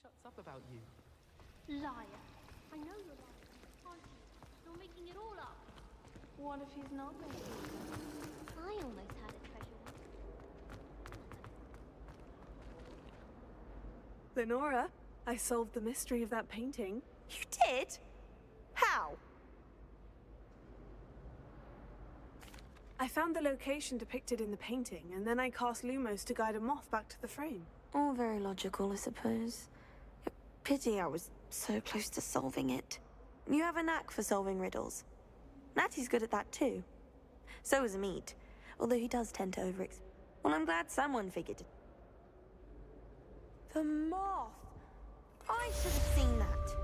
shuts up about you. Liar. I know you're lying, aren't you? You're making it all up. What if he's not making it? I almost had a treasure once. Lenora, I solved the mystery of that painting. You did? How? I found the location depicted in the painting, and then I cast Lumos to guide a moth back to the frame. All very logical, I suppose. Pity I was so close to solving it. You have a knack for solving riddles. Natty's good at that too. So is Amit, although he does tend to Well, I'm glad someone figured it. The moth! I should have seen that.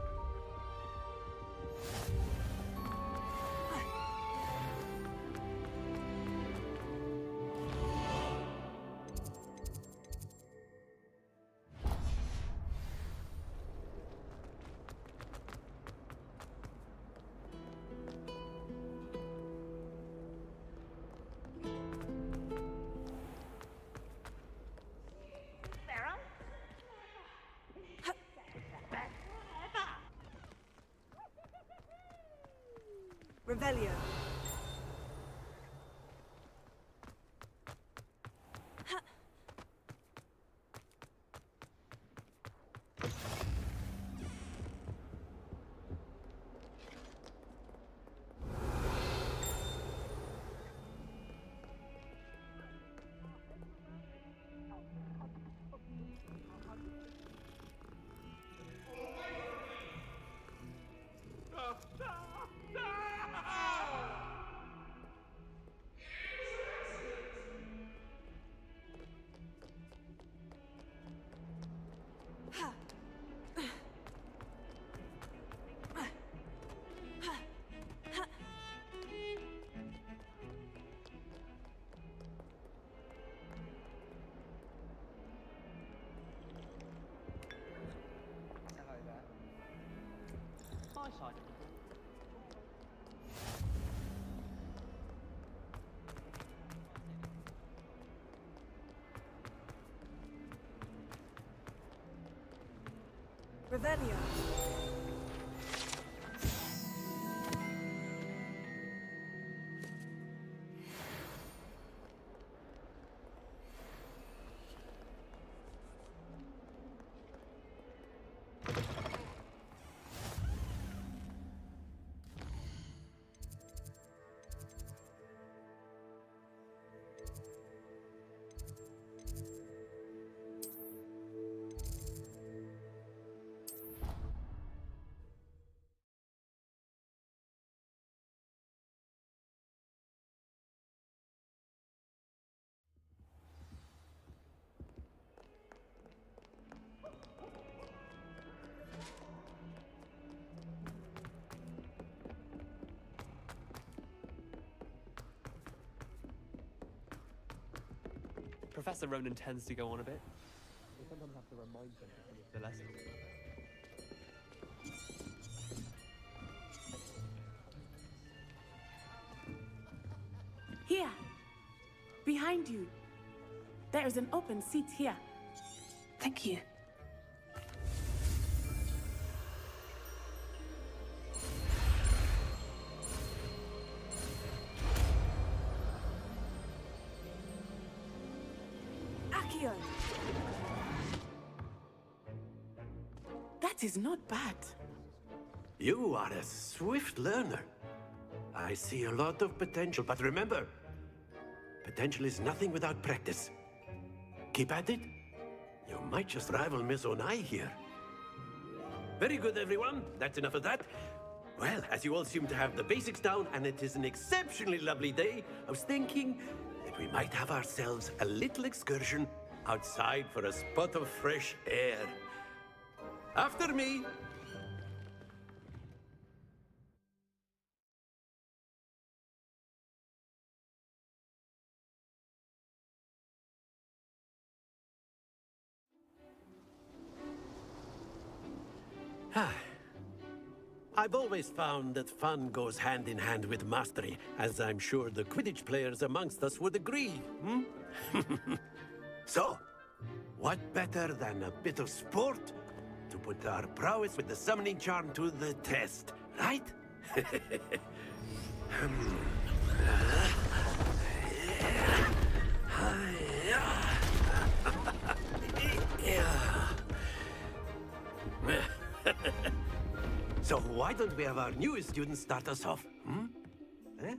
Revelio. My side of the Revelio. Professor Ronan tends to go on a bit. We sometimes have to remind him to finish the lesson. Here! Behind you! There is an open seat here. Thank you. Accio! That is not bad. You are a swift learner. I see a lot of potential, but remember, potential is nothing without practice. Keep at it. You might just rival Miss Onai here. Very good, everyone. That's enough of that. Well, as you all seem to have the basics down, and it is an exceptionally lovely day, I was thinking that we might have ourselves a little excursion outside for a spot of fresh air. After me. I've always found that fun goes hand in hand with mastery, as I'm sure the Quidditch players amongst us would agree, hmm? So, what better than a bit of sport to put our prowess with the summoning charm to the test, right? So why don't we have our newest student start us off? Eh?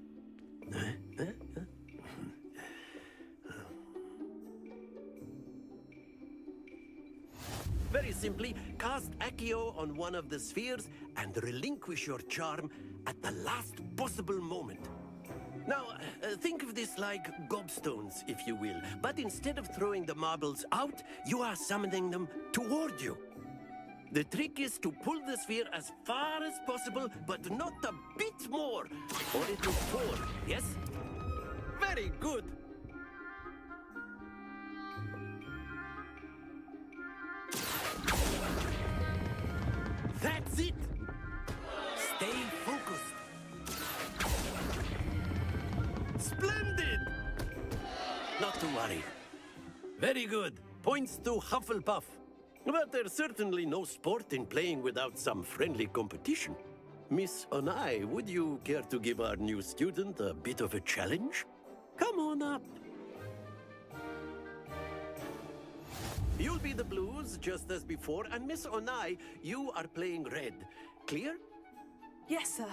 Very simply, cast Accio on one of the spheres and relinquish your charm at the last possible moment. Now, think of this like gobstones, if you will, but instead of throwing the marbles out, you are summoning them toward you. The trick is to pull the sphere as far as possible, but not a bit more, or it will fall, yes? Very good! That's it! Stay focused. Splendid! Not to worry. Very good. Points to Hufflepuff. But there's certainly no sport in playing without some friendly competition. Miss Onai, would you care to give our new student a bit of a challenge? Come on up. You'll be the blues, just as before, and Miss Onai, you are playing red. Clear? Yes, sir.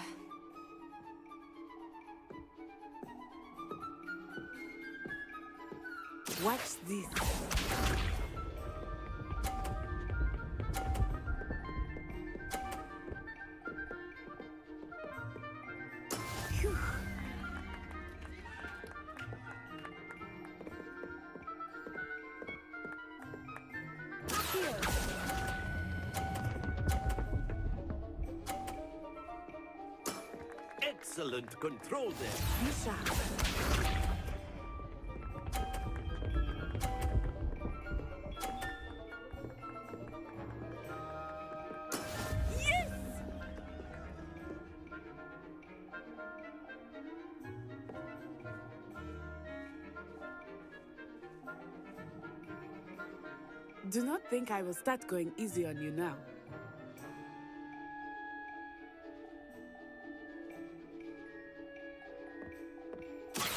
Watch this. Phew. Excellent control there. Be sharp. Do not think I will start going easy on you now.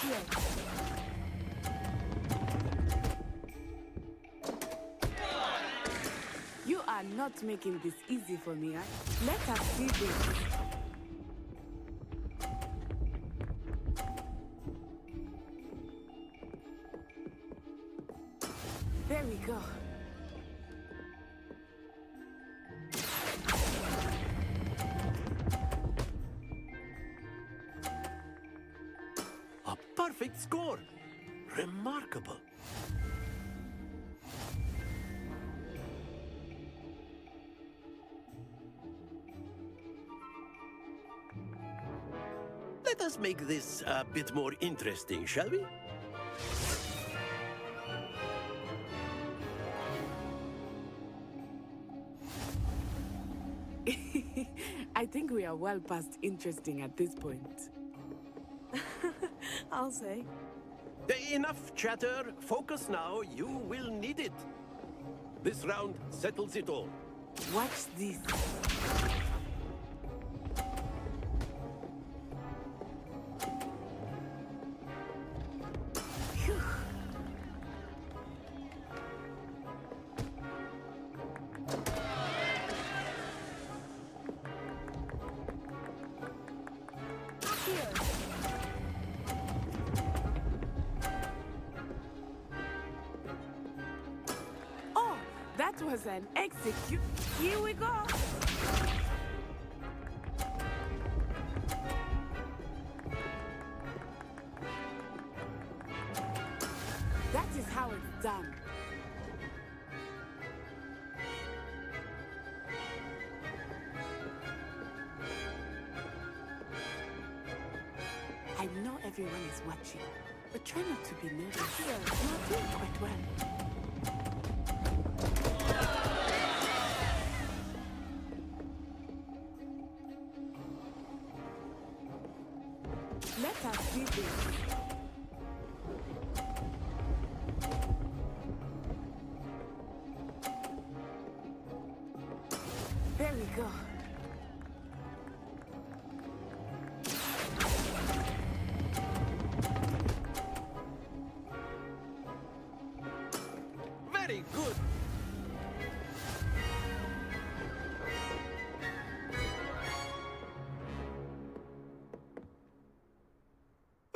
Here. You are not making this easy for me, huh? Let us see this. There we go. A perfect score. Remarkable. Let us make this a bit more interesting, shall we? I think we are well past interesting at this point. I'll say. Enough chatter. Focus now. You will need it. This round settles it all. Watch this. Phew. Oh, that was an execute. Here we go. That is how it's done. I know everyone is watching, but try not to be nervous. You're doing quite well. Let us see this. There we go. Very good.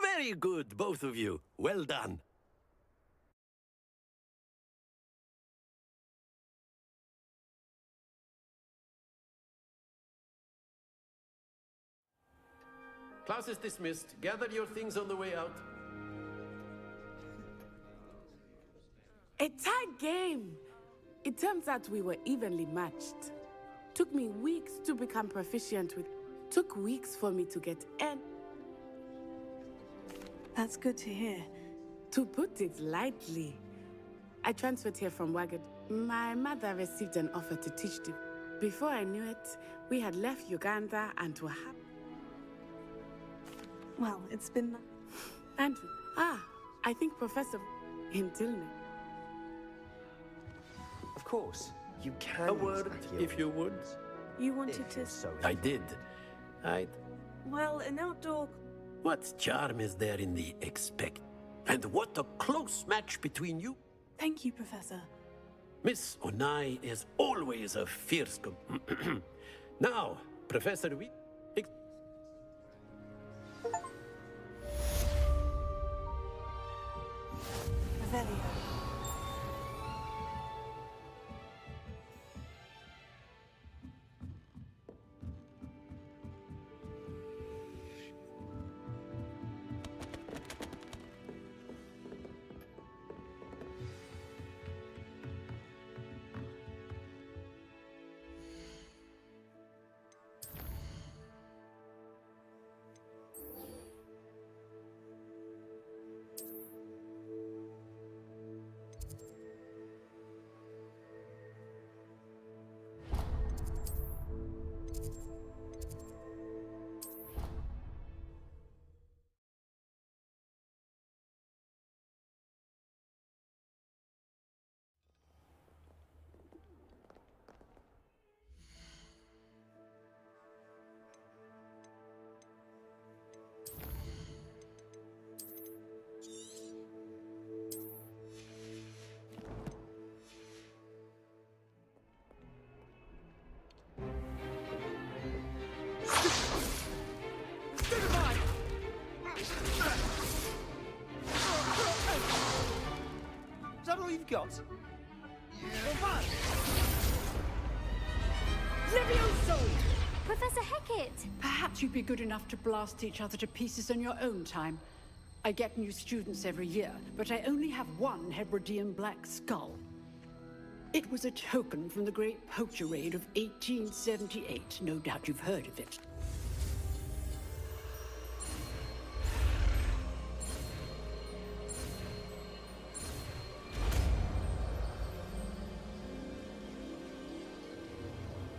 Very good, both of you. Well done. Class is dismissed. Gather your things on the way out. A tight game. It turns out we were evenly matched. Took me weeks to become proficient with. Took weeks for me to get N. That's good to hear. To put it lightly, I transferred here from Wagged. My mother received an offer to teach the. Before I knew it, we had left Uganda and were happy. Well, it's been... And I think Professor Intilne. Of course, you can. A word, if you would. You wanted to... I did. Well, an outdoor... What charm is there in the expect? And what a close match between you. Thank you, Professor. Miss Onai is always a fierce... Now, Professor Revelio. Is that all you've got? Levioso! Professor Hecat! Perhaps you'd be good enough to blast each other to pieces in your own time. I get new students every year, but I only have one Hebridean black skull. It was a token from the Great Poacher Raid of 1878. No doubt you've heard of it.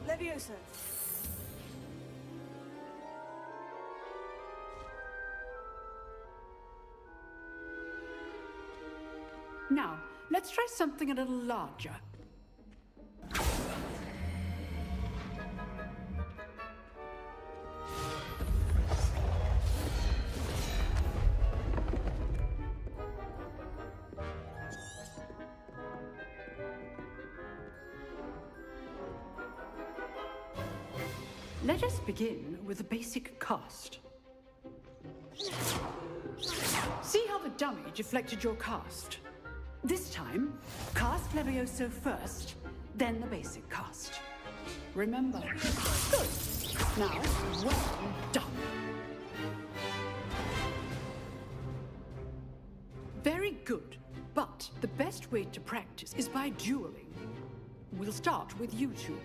Levioso. Now, let's try something a little larger. Let us begin with the basic cast. See how the dummy deflected your cast? This time, cast Levioso first, then the basic cast. Remember? Good. Now, well done. Very good. But the best way to practice is by dueling. We'll start with you two.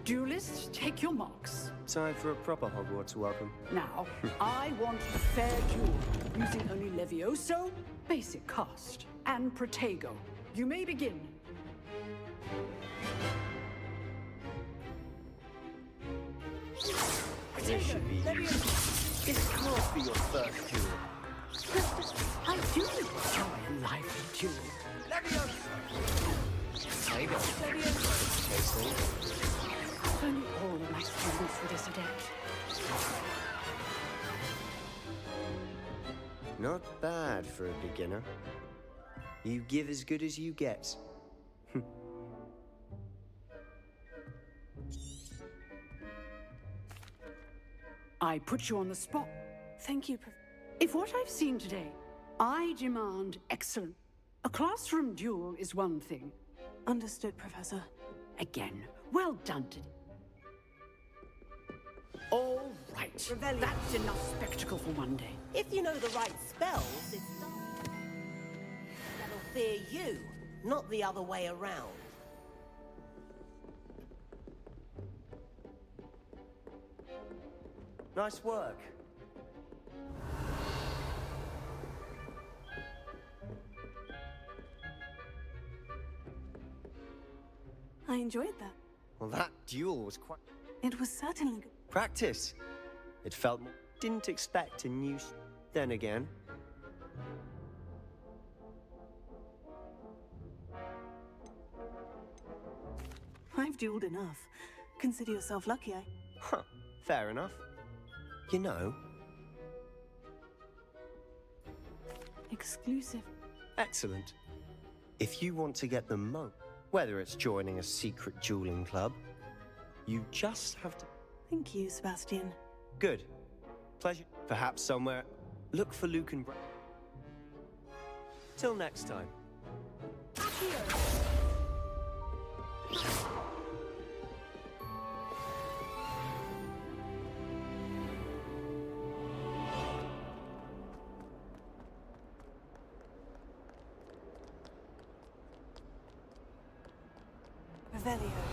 Duelists, take your marks. Time for a proper Hogwarts welcome. Now, I want a fair duel, using only Levioso, basic cast, and Protego. You may begin. This should be This must be your first duel. I do enjoy a lively duel. Levioso! Tasty. Only presents for this adept. Not bad for a beginner. You give as good as you get. I put you on the spot. Thank you, If what I've seen today, I demand excellence. A classroom duel is one thing. Understood, Professor. Again, well done today. All right, Revelio. that's enough spectacle for one day. If you know the right spells, it's that'll fear you, not the other way around. Nice work. I enjoyed that. Well, that duel was quite... It was certainly good. practice. It felt more... Didn't expect a new... Then again... I've dueled enough. Consider yourself lucky, Huh, fair enough. You know... Exclusive. Excellent. If you want to get the most, whether it's joining a secret dueling club, you just have to... Thank you, Sebastian. Good. Pleasure. Perhaps somewhere... Look for Luke and Till next time. Revelio.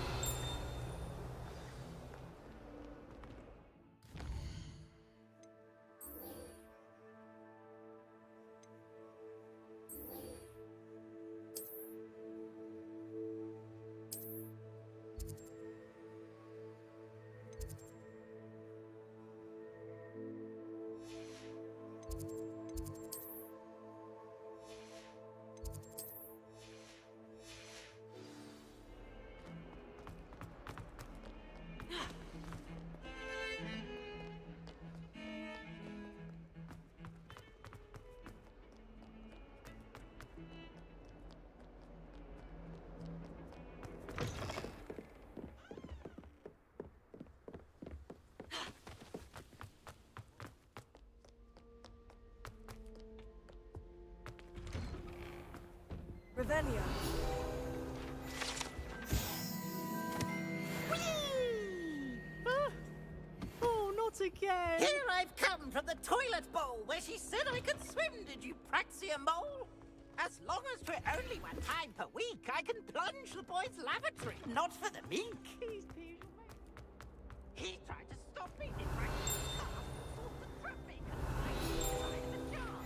Revelio. Oh, not again! Here I've come from the toilet bowl where she said I could swim, did you praxia mole? As long as for only 1 time per week, I can plunge the boy's lavatory, not for the meek. He tried to stop me, did right? The traffic and I inside the jar.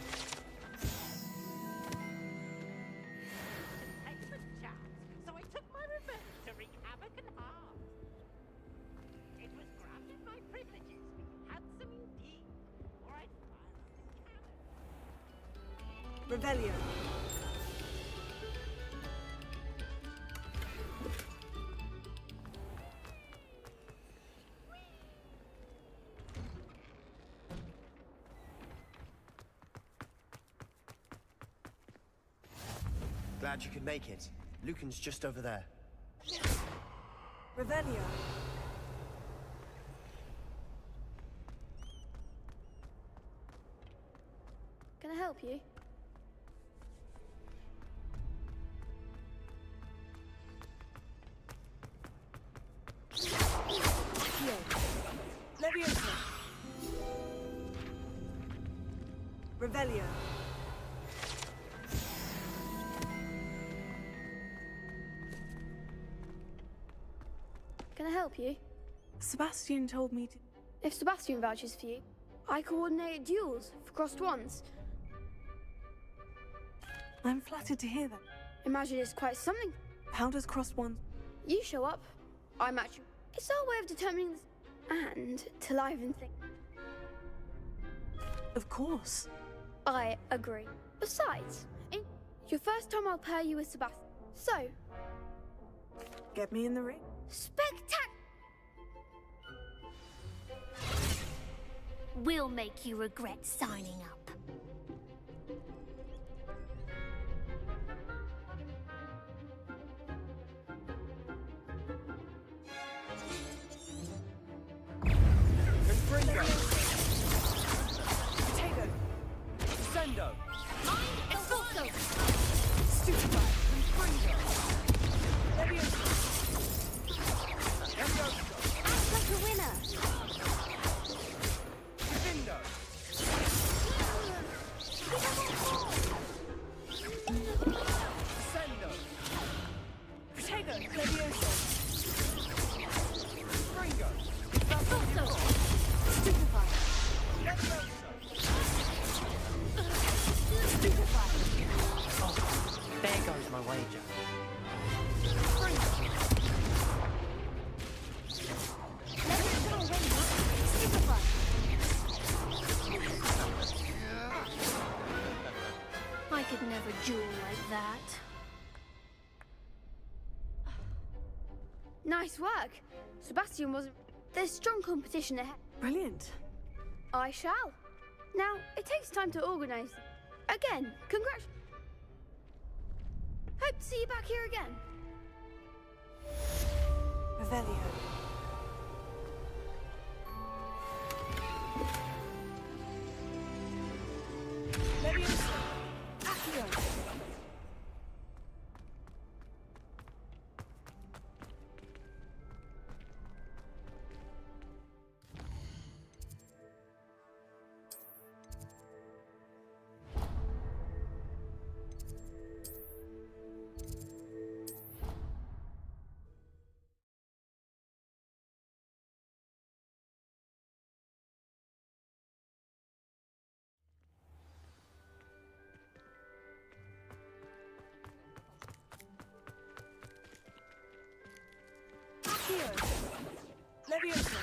Take the chance, so I took my revenge to wreak havoc and harm. It was granted my privileges, be handsome indeed, or I'd fire the cannon. Revelio. Glad you could make it. Lucan's just over there. Revelio. Can I help you? Leviosa. Revelio. Can I help you? Sebastian told me to... If Sebastian vouches for you, I coordinate duels for crossed ones. I'm flattered to hear that. Imagine it's quite something. How does crossed one... You show up, I match you. It's our way of determining this. And to liven things. Of course. I agree. Besides, in your first time I'll pair you with Sebastian. So, Get me in the ring. spectac... will make you regret signing up. Confringo! Potato! Sendo! Expulso! Stupefy. Confringo! Leviosa. Levioso! Act like a winner! Divindo! Sendo! Potato. Leviosa. Confringo! Expulso! Stupefy. Levioso! Stupefy. There goes my wager. Stupefy. I could never duel like that. Nice work. Sebastian wasn't... There's strong competition ahead. Brilliant. I shall. Now, it takes time to organise. Again, congrats. Hope to see you back here again. Revelio. Leviosa. Accio. Accio. Leviosa.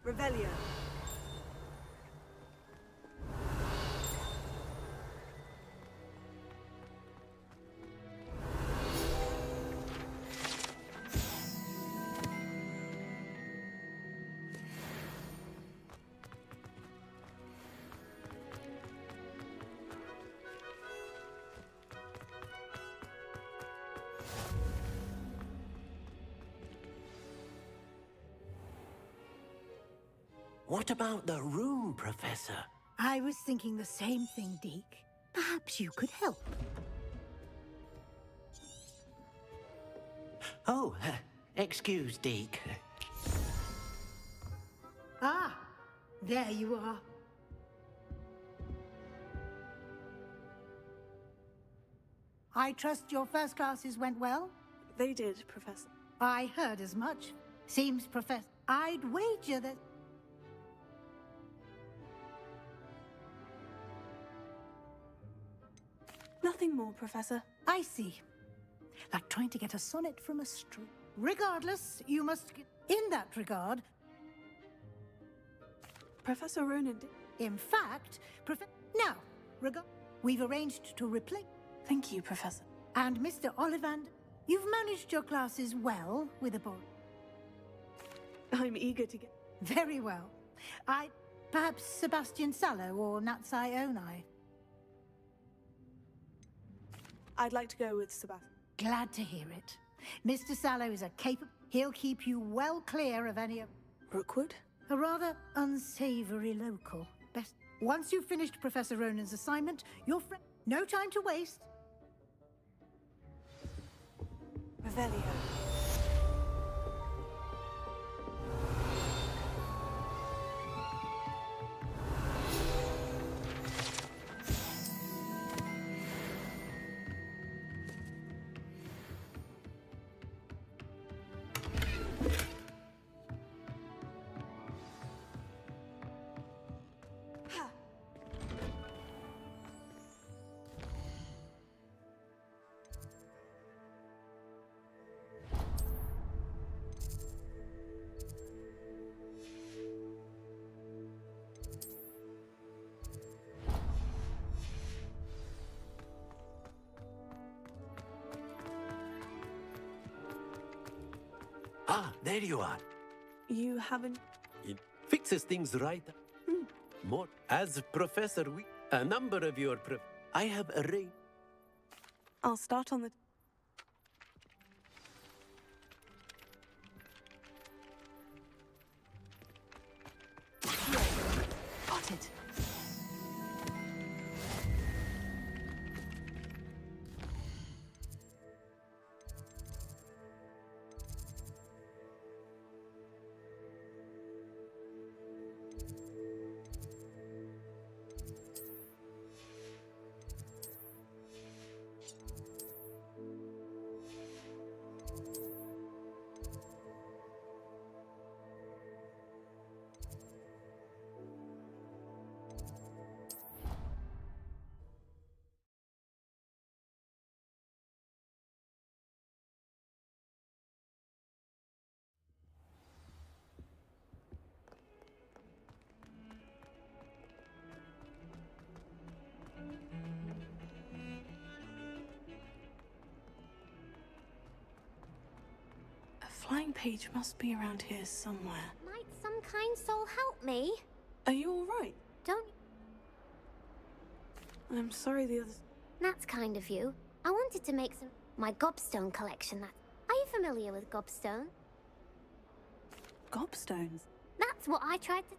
Revelio. What about the room, Professor? I was thinking the same thing, Deke. Perhaps you could help. Oh, excuse, Deke. Ah, there you are. I trust your first classes went well? They did, Professor. I heard as much. Seems, Professor, I'd wager that... Nothing more, Professor. I see. Like trying to get a sonnet from a string. Regardless, you must... In that regard... Professor Ronan In fact, Now, we've arranged to replace... Thank you, Professor. And Mr. Ollivander, you've managed your classes well with a boy. I'm eager to get... Very well. Perhaps Sebastian Sallow or Natsai Onai. I'd like to go with Sebastian. Glad to hear it. Mr. Sallow is a capable... He'll keep you well clear of any of... Rookwood? A rather unsavory local. Best... Once you've finished Professor Ronan's assignment, your friend... No time to waste. Revelio. Ah, there you are. You haven't... It fixes things right. More. As Professor a number of your I have arranged. I'll start on the... Got it. A flying page must be around here somewhere. Might some kind soul help me? Are you all right? Don't... I'm sorry the others... That's kind of you. I wanted to make some... My gobstone collection, that... Are you familiar with gobstone? Gobstones? That's what I tried to...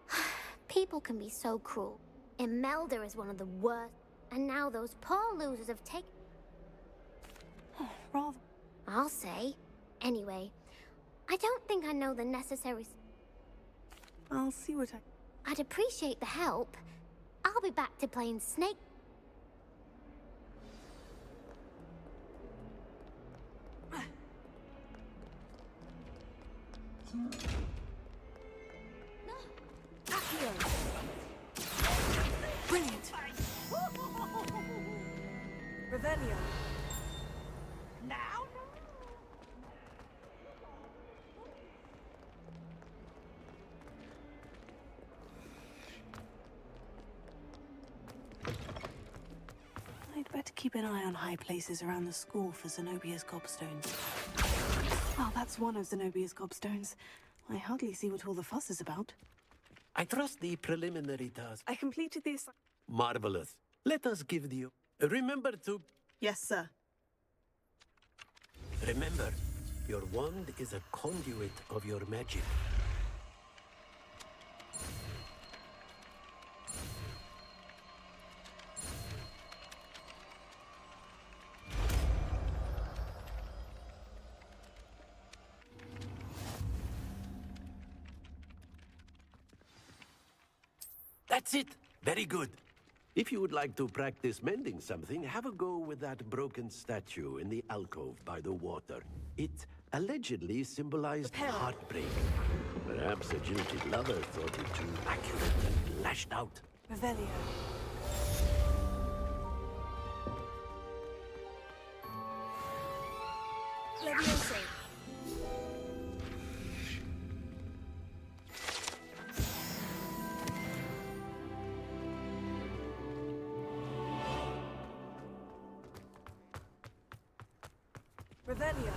People can be so cruel. Imelda is one of the worst. And now those poor losers have taken... Oh, rather... I'll say. Anyway, I don't think I know the necessary... I'll see what I... I'd appreciate the help. I'll be back to playing Snake... Brilliant! Revelio. Now? I'd better keep an eye on high places around the school for Zenobia's gobstones. Well, that's one of Zenobia's gobstones. I hardly see what all the fuss is about. I trust the preliminary task. I completed the assignment. Marvelous. Let us give you. Remember to. Yes, sir. Remember, your wand is a conduit of your magic. That's it. Very good. If you would like to practice mending something, have a go with that broken statue in the alcove by the water. It allegedly symbolized heartbreak. Perhaps a jilted lover thought it too accurate and lashed out. Revelio. Leviosa. Revelio.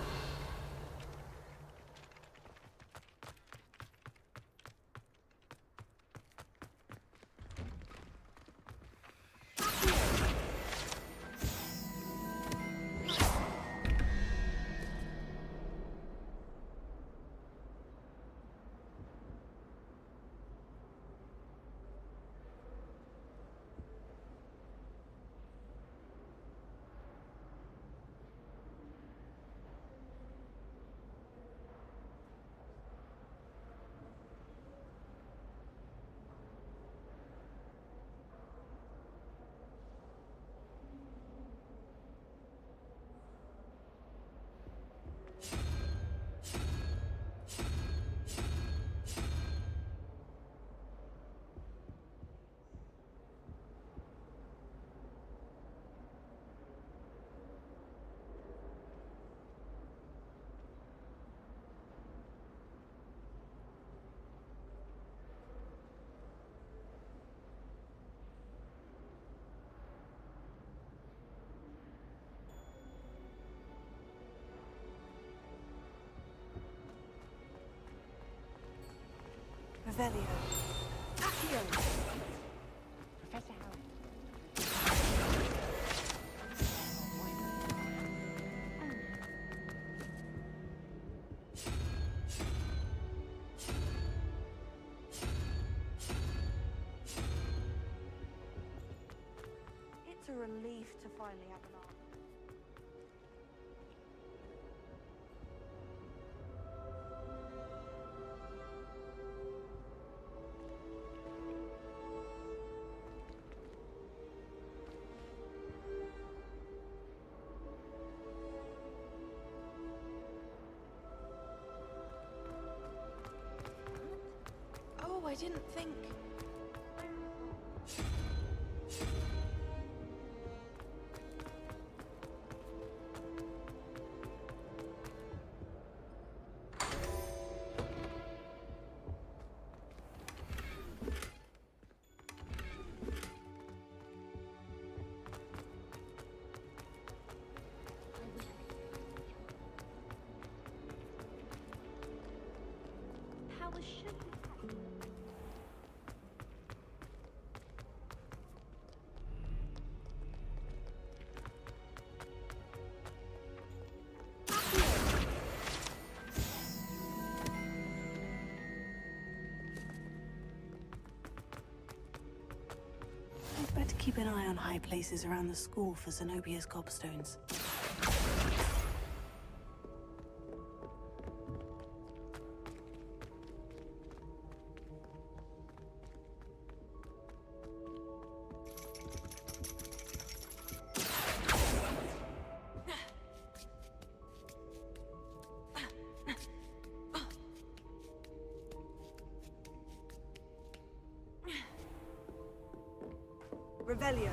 Revelio. Accio. Professor Howard. It's a relief to finally have an arm. Oh, I didn't think. Powers should be. I'd better keep an eye on high places around the school for Zenobia's gobstones. Revelio.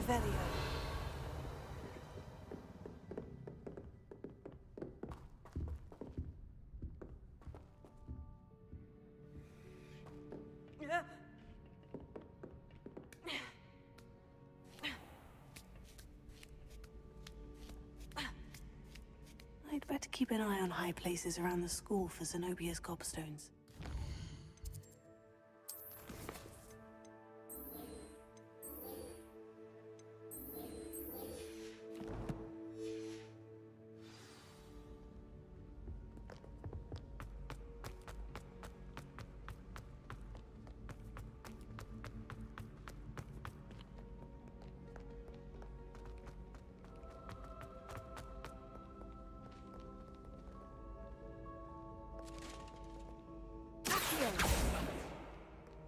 Revelio. I'd better keep an eye on high places around the school for Zenobia's gobstones.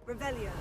Revelio.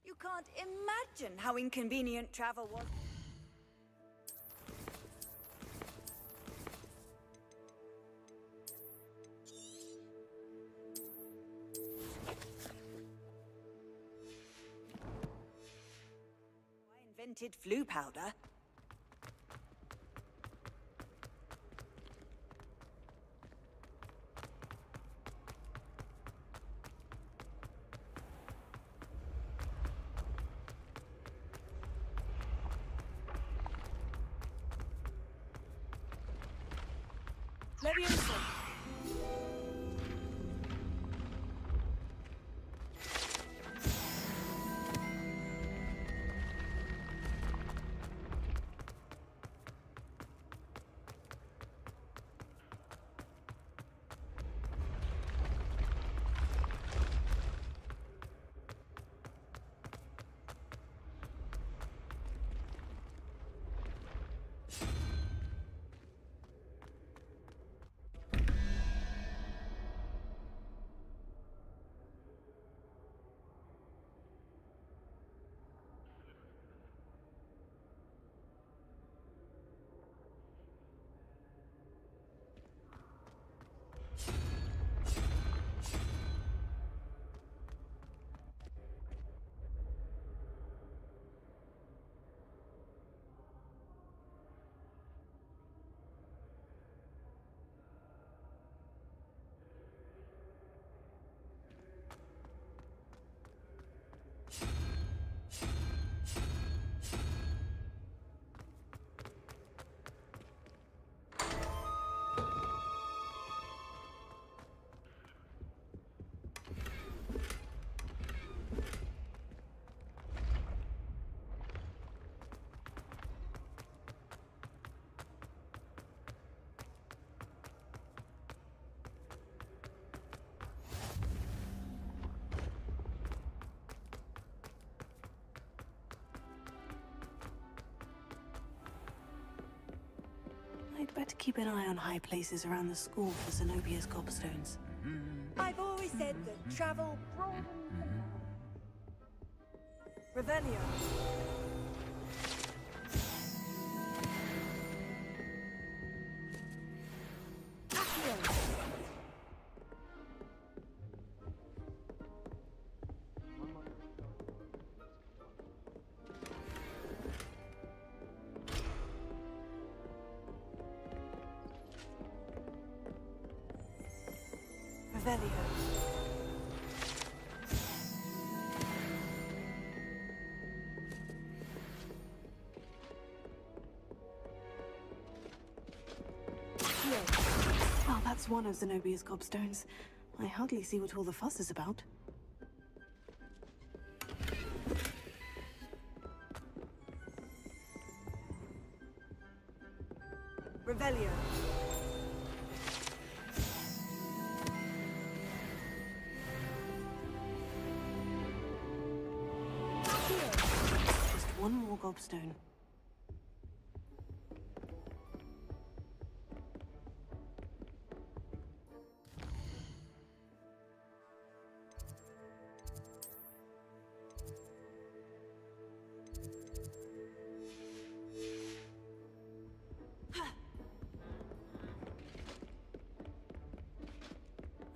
You can't imagine how inconvenient travel was. I invented flu powder. better keep an eye on high places around the school for Zenobia's gobstones. I've always said that travel broadens the Revelio. Well, that's one of Zenobia's gobstones. I hardly see what all the fuss is about. Revelio. Just one more gobstone.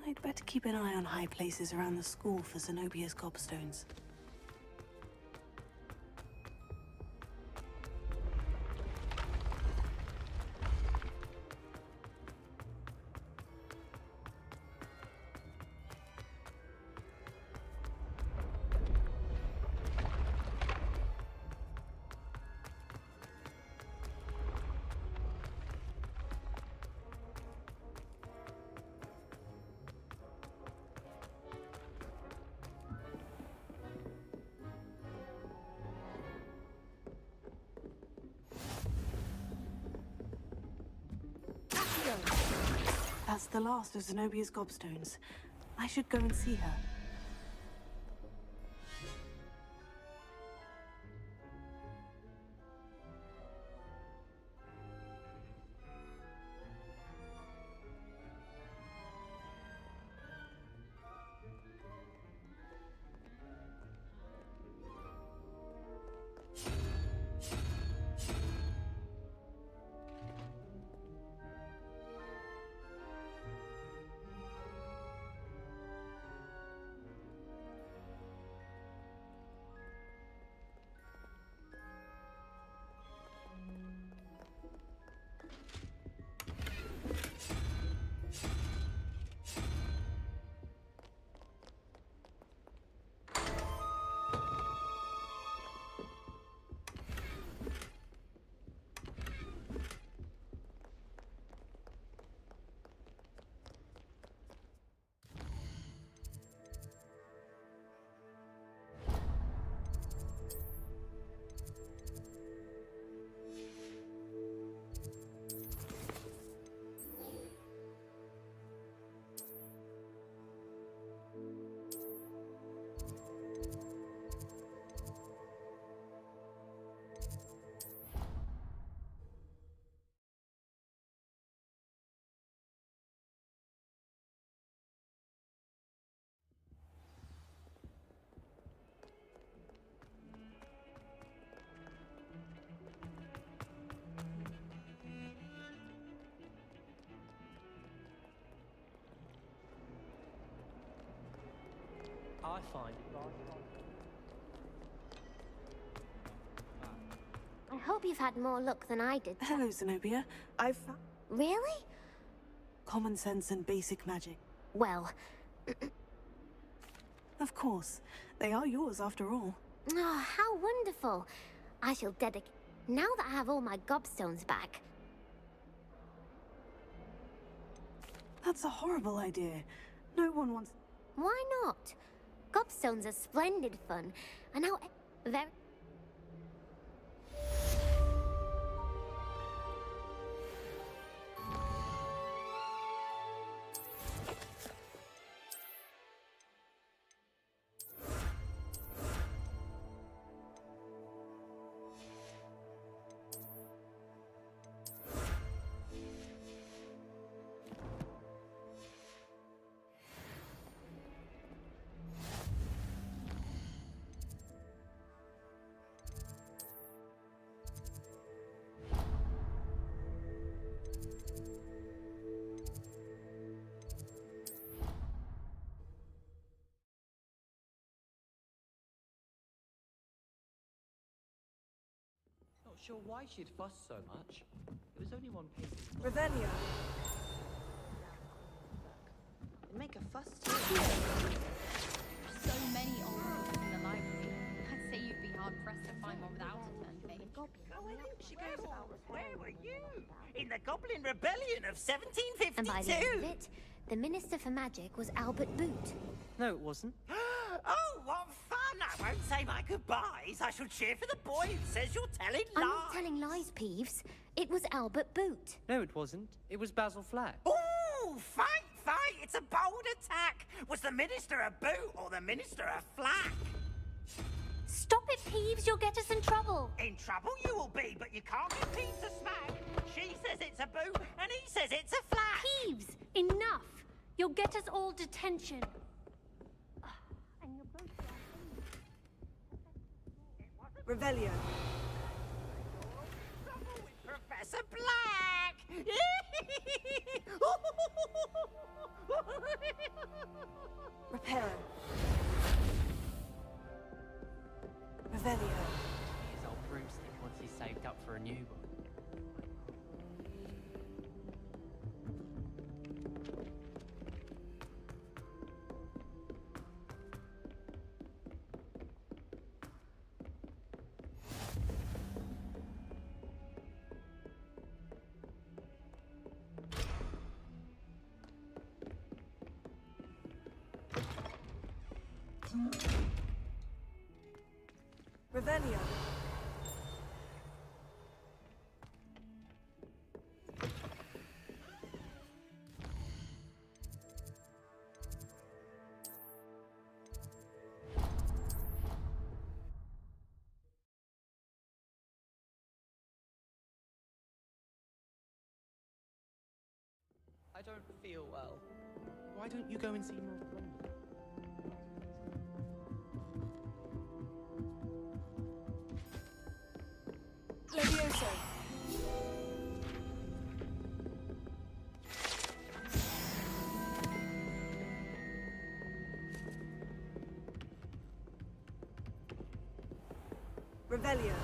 I'd better keep an eye on high places around the school for Zenobia's gobstones. That's the last of Zenobia's gobstones. I should go and see her. I find. I hope you've had more luck than I did. Hello, Zenobia. I've found Really? common sense and basic magic. Well, Of course. They are yours after all. oh, how wonderful. I shall dedicate. Now that I have all my gobstones back. That's a horrible idea. No one wants... Why not? Gobstones are splendid fun. And now, very. sure why she'd fuss so much. It was only one page. Revelio. They make a fuss too. So many old books in the library. I'd say you'd be hard-pressed to find one without a turn page. Oh, I think she goes about. Where were you? In the Goblin Rebellion of 1752. And by the end of it, the Minister for Magic was Albert Boot. No, it wasn't. Oh, what fun! I won't say my goodbyes. I shall cheer for the boy who says you're telling lies. I'm not telling lies, Peeves. It was Albert Boot. No, it wasn't. It was Basil Flack. Ooh, fight! It's a bold attack. Was the Minister a boot or the Minister a flack? Stop it, Peeves. You'll get us in trouble. In trouble you will be, but you can't get Peeves to smack. She says it's a boot, and he says it's a flack. Peeves, enough. You'll get us all detention. And you're both... Revelio. Professor Black! Reparo. Revelio. His old broomstick once he's saved up for a new one. Revelio. I don't feel well. Why don't you go and see North London? Levioso. Revelio.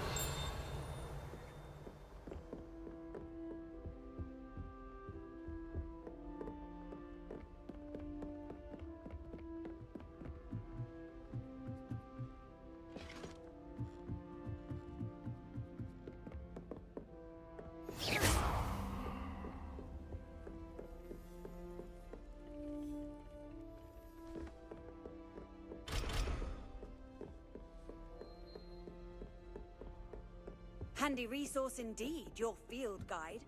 Handy resource indeed, your field guide.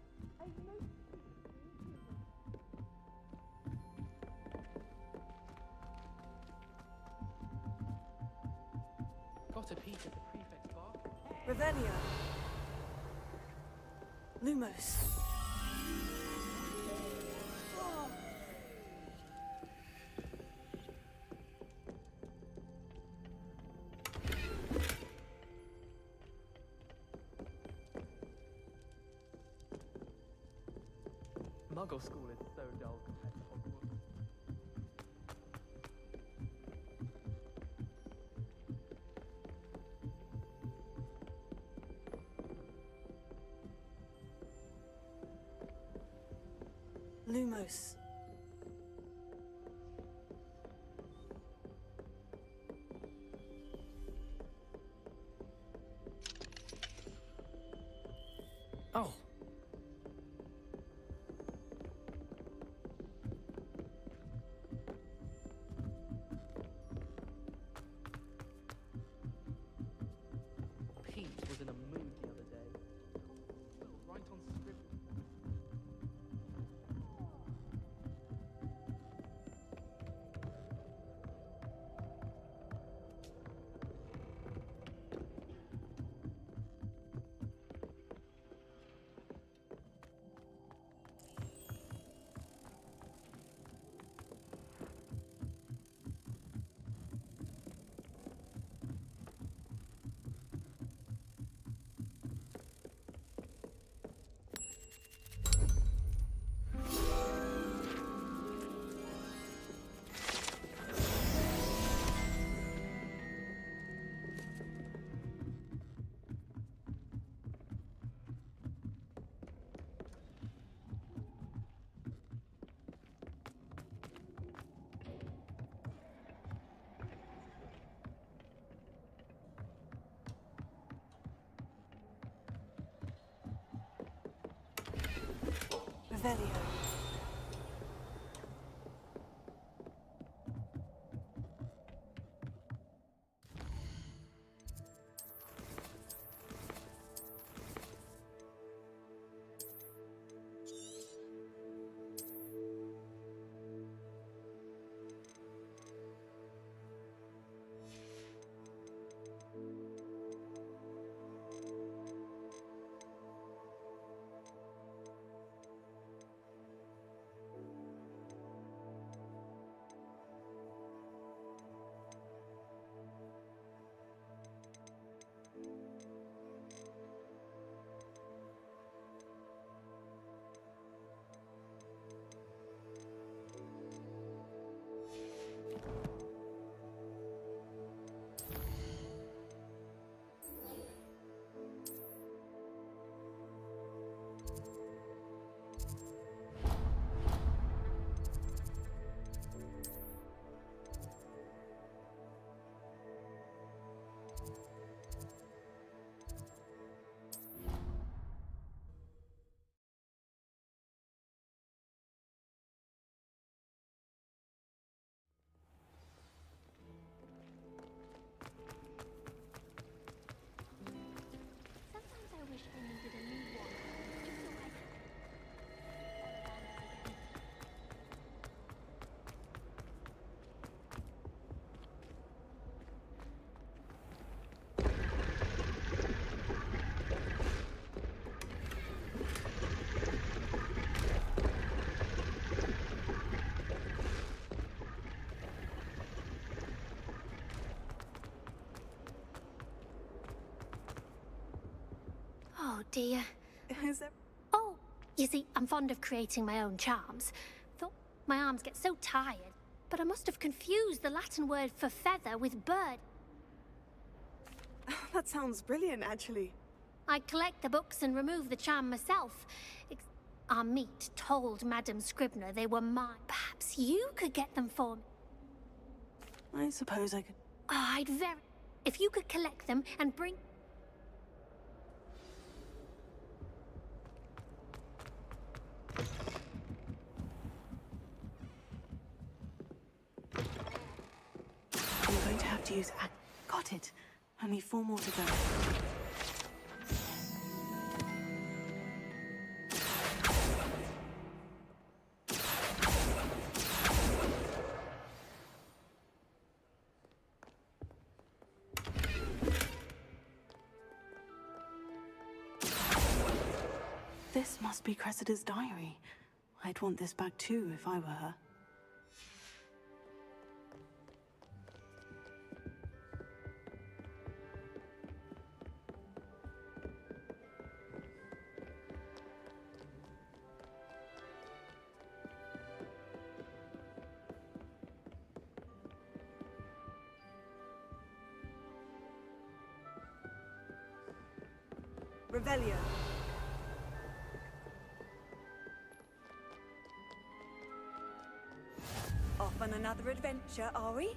Got a peek at the prefect's bar? Revelio. Lumos. Muggle school is so dull compared to Hogwarts. Lumos. Oh. Pete was in a mood the other day. Right on script. Revelio. Sometimes I wish I needed a new one, just so I could... Oh dear. Is there... Oh, you see, I'm fond of creating my own charms. Thought my arms get so tired, but I must have confused the Latin word for feather with bird. That sounds brilliant, actually. I collect the books and remove the charm myself. Our meat told Madame Scribner they were mine. Perhaps you could get them for me. I suppose I could... Oh, I'd very... If you could collect them and bring... I'm going to have to use... Got it. Only 4 more to go. This must be Cressida's diary. I'd want this back too if I were her. Revelio. Off on another adventure, are we?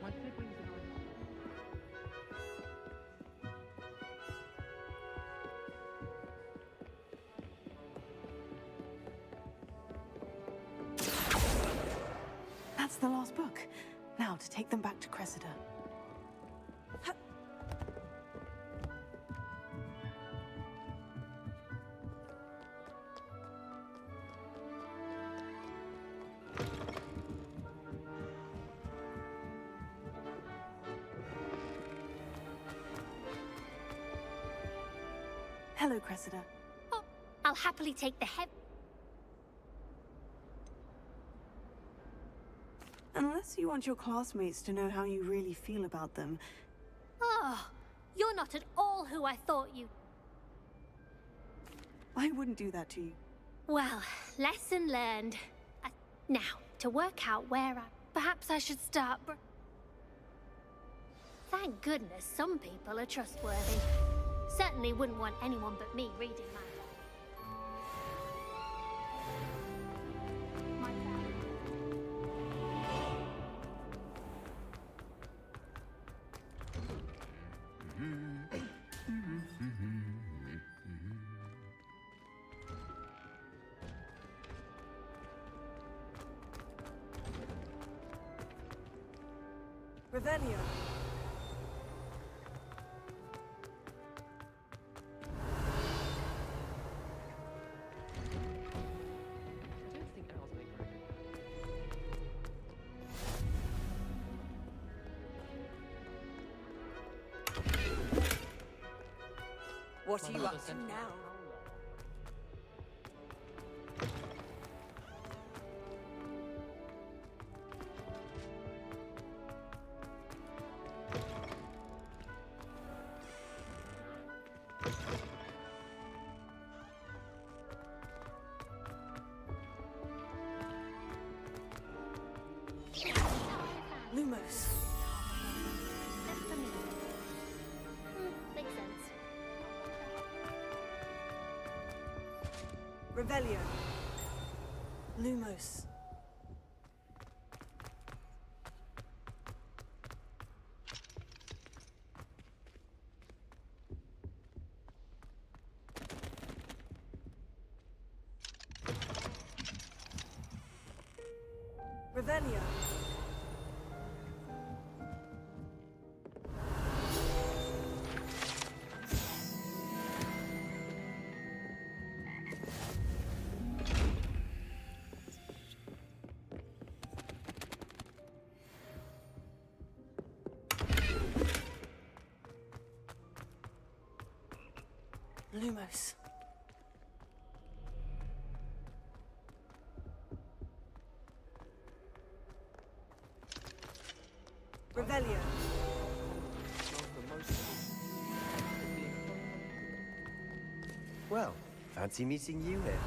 My siblings and I. That's the last book. Now to take them back to Cressida. Hello, Cressida. Oh, I'll happily take the head... Unless you want your classmates to know how you really feel about them. Oh, you're not at all who I thought you... I wouldn't do that to you. Well, lesson learned. Now, to work out where I... Perhaps I should start... Thank goodness some people are trustworthy. Certainly wouldn't want anyone but me reading that. Revelio. I don't think owls make very good. What are you up to now? Lumos. Except for me. Makes sense. Revelio. Lumos. Revelio. Lumos. Revelio. Well, fancy meeting you here.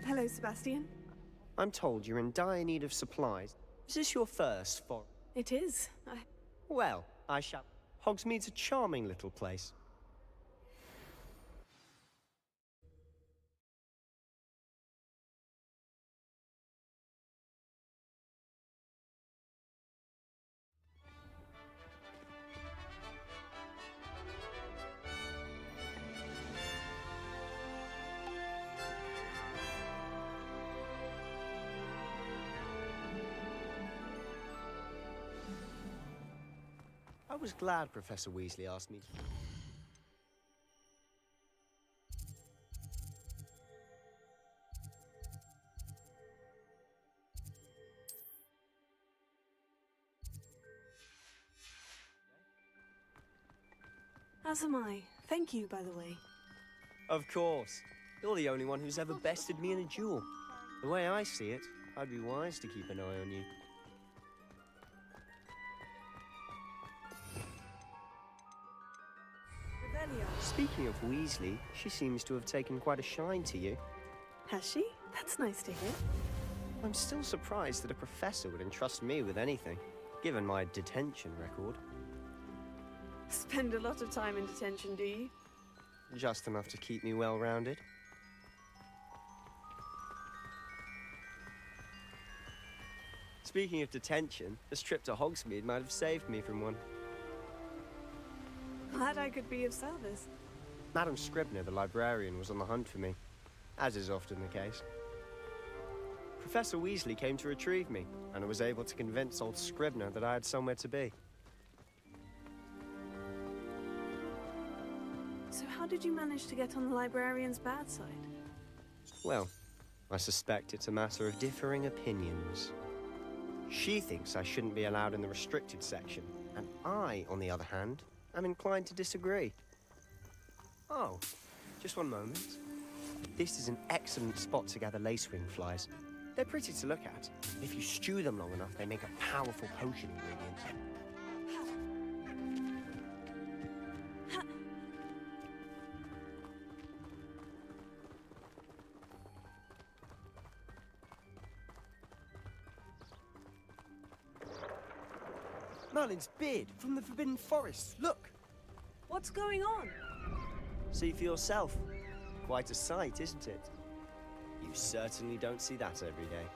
Hello, Sebastian. I'm told you're in dire need of supplies. Is this your first for? It is. Well, I shall. Hogsmeade's a charming little place. I was glad Professor Weasley asked me. As am I. Thank you, by the way. Of course. You're the only one who's ever bested me in a duel. The way I see it, I'd be wise to keep an eye on you. Speaking of Weasley, she seems to have taken quite a shine to you. Has she? That's nice to hear. I'm still surprised that a professor would entrust me with anything, given my detention record. Spend a lot of time in detention, do you? Just enough to keep me well-rounded. Speaking of detention, this trip to Hogsmeade might have saved me from one. Glad I could be of service. Madam Scribner, the librarian, was on the hunt for me, as is often the case. Professor Weasley came to retrieve me, and I was able to convince old Scribner that I had somewhere to be. So how did you manage to get on the librarian's bad side? Well, I suspect it's a matter of differing opinions. She thinks I shouldn't be allowed in the restricted section, and I, on the other hand, am inclined to disagree. Oh, just one moment. This is an excellent spot to gather lacewing flies. They're pretty to look at. If you stew them long enough, they make a powerful potion ingredient. Merlin's beard from the Forbidden Forest. Look! What's going on? See for yourself. Quite a sight, isn't it? You certainly don't see that every day.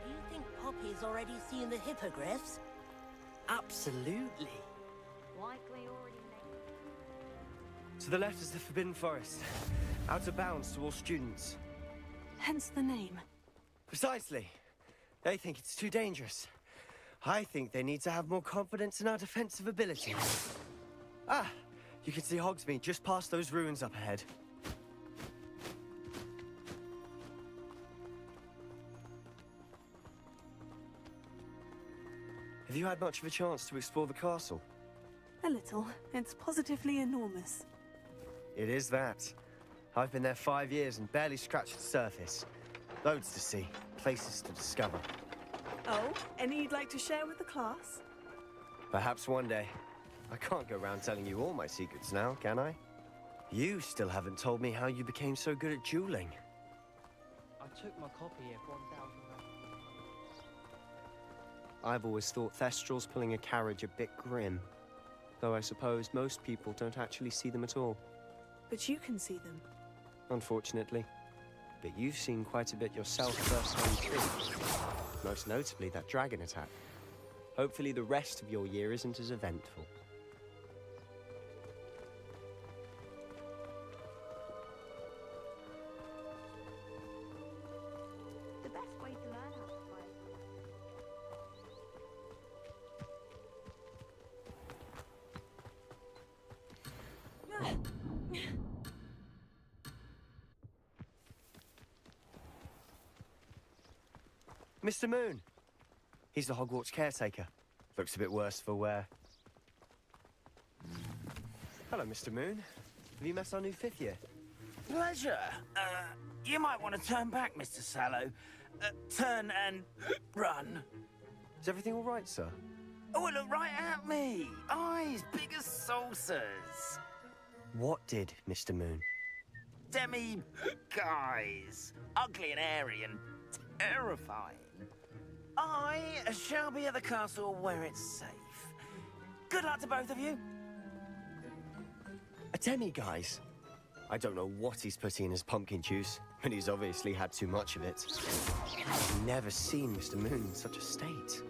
Do you think Poppy's already seen the hippogriffs? Absolutely. Likely already To the left is the Forbidden Forest. Out of bounds to all students. Hence the name. Precisely. They think it's too dangerous. I think they need to have more confidence in our defensive abilities. Ah! You can see Hogsmeade just past those ruins up ahead. Have you had much of a chance to explore the castle? A little. It's positively enormous. It is that. I've been there 5 years and barely scratched the surface. Loads to see, places to discover. Oh, any you'd like to share with the class? Perhaps one day. I can't go around telling you all my secrets now, can I? You still haven't told me how you became so good at dueling. I took my copy of 1000. I've always thought Thestrals pulling a carriage a bit grim. Though I suppose most people don't actually see them at all. But you can see them. Unfortunately. But you've seen quite a bit yourself firsthand too. Most notably that dragon attack. Hopefully the rest of your year isn't as eventful. The best way to learn how to fight. Mr. Moon! He's the Hogwarts caretaker. Looks a bit worse for wear. Hello, Mr. Moon. Have you met our new 5th year? Pleasure. You might want to turn back, Mr. Sallow. Turn and run. Is everything all right, sir? Oh, look right at me. Eyes big as saucers. What did, Mr. Moon? Guys. Ugly and airy and terrifying. I shall be at the castle where it's safe. Good luck to both of you. A demi-guise? I don't know what he's putting in his pumpkin juice, but he's obviously had too much of it. I've never seen Mr. Moon in such a state.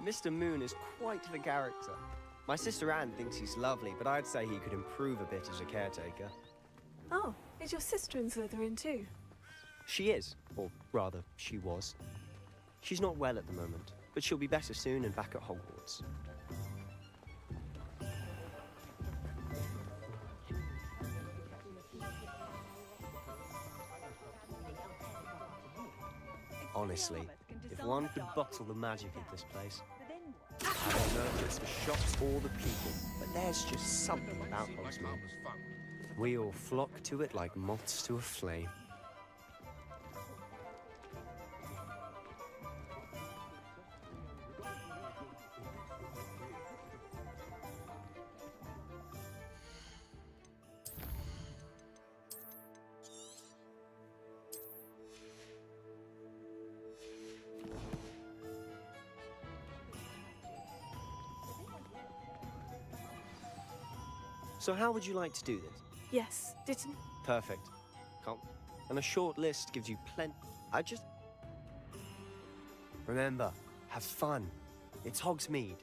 Mr. Moon is quite the character. My sister Anne thinks he's lovely, but I'd say he could improve a bit as a caretaker. Oh, is your sister in Slytherin too? She is, or rather, she was. She's not well at the moment, but she'll be better soon and back at Hogwarts. Honestly, if one could bottle the magic of this place. I don't know if it's the shops or the people, but there's just something about Hogsmeade. We all flock to it like moths to a flame. So how would you like to do this? Yes, didn't... Perfect. Can't... And a short list gives you plenty... Remember, have fun. It's Hogsmeade.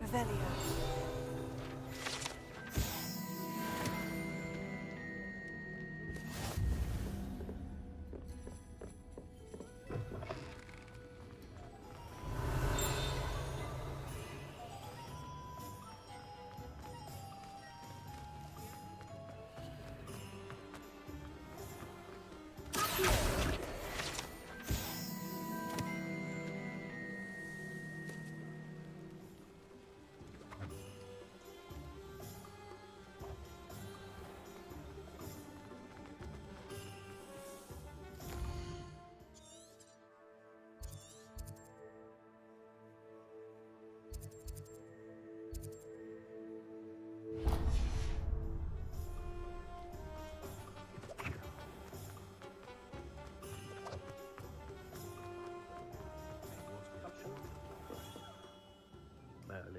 Revelio.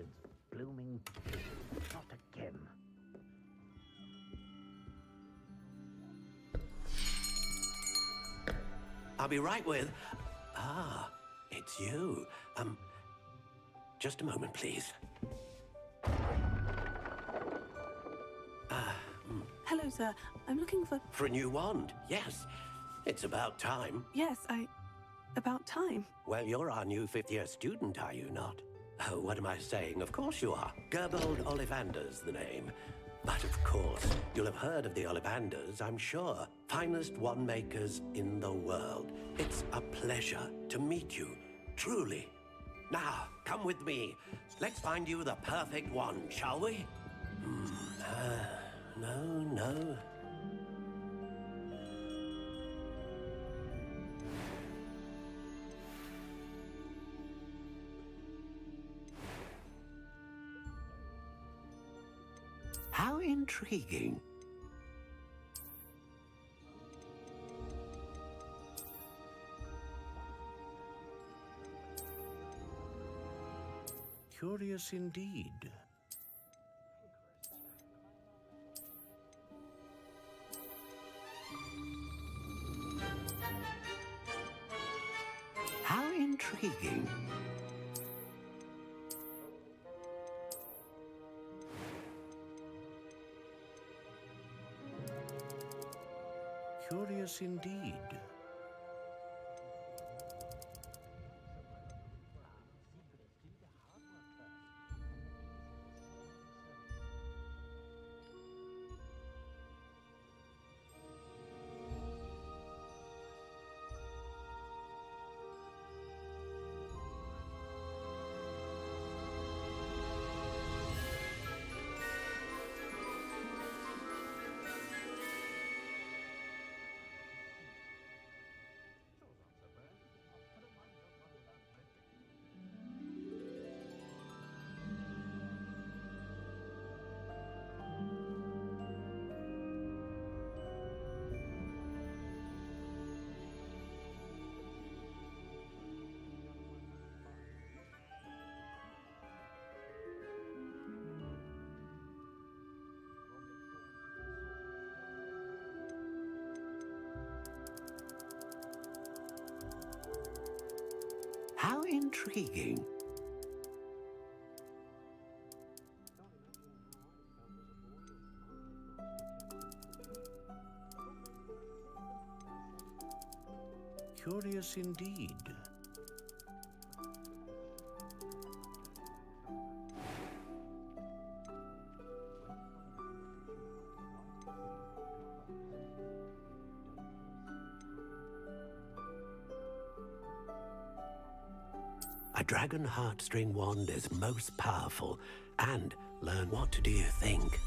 England's blooming... Not again. I'll be right with... Ah, it's you. Just a moment, please. Hello, sir. I'm looking for... For a new wand, yes. It's about time. Yes, about time. Well, you're our new fifth-year student, are you not? Oh, what am I saying? Of course you are. Gerbold Ollivander's the name. But of course, you'll have heard of the Ollivanders, I'm sure. Finest wand makers in the world. It's a pleasure to meet you, truly. Now, come with me. Let's find you the perfect wand, shall we? No. How intriguing. Curious indeed. How intriguing. Curious indeed. How intriguing. Curious indeed. A dragon heartstring wand is most powerful. And learn, what do you think?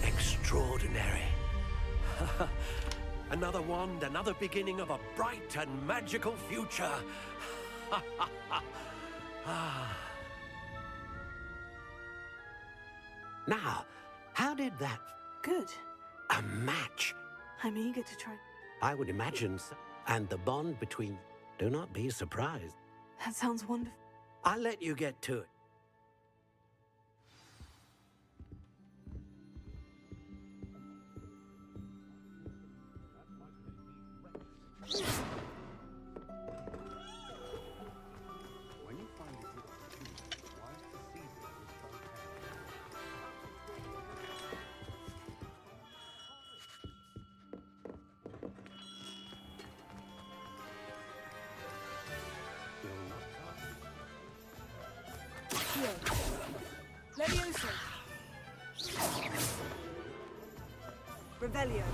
Extraordinary. Another wand, another beginning of a bright and magical future. Now, how did that... Good. A match? I'm eager to try. I would imagine so. And the bond between... Do not be surprised. That sounds wonderful. I'll let you get to it. Levioso. Revelio.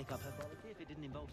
take up her quality if it didn't involve...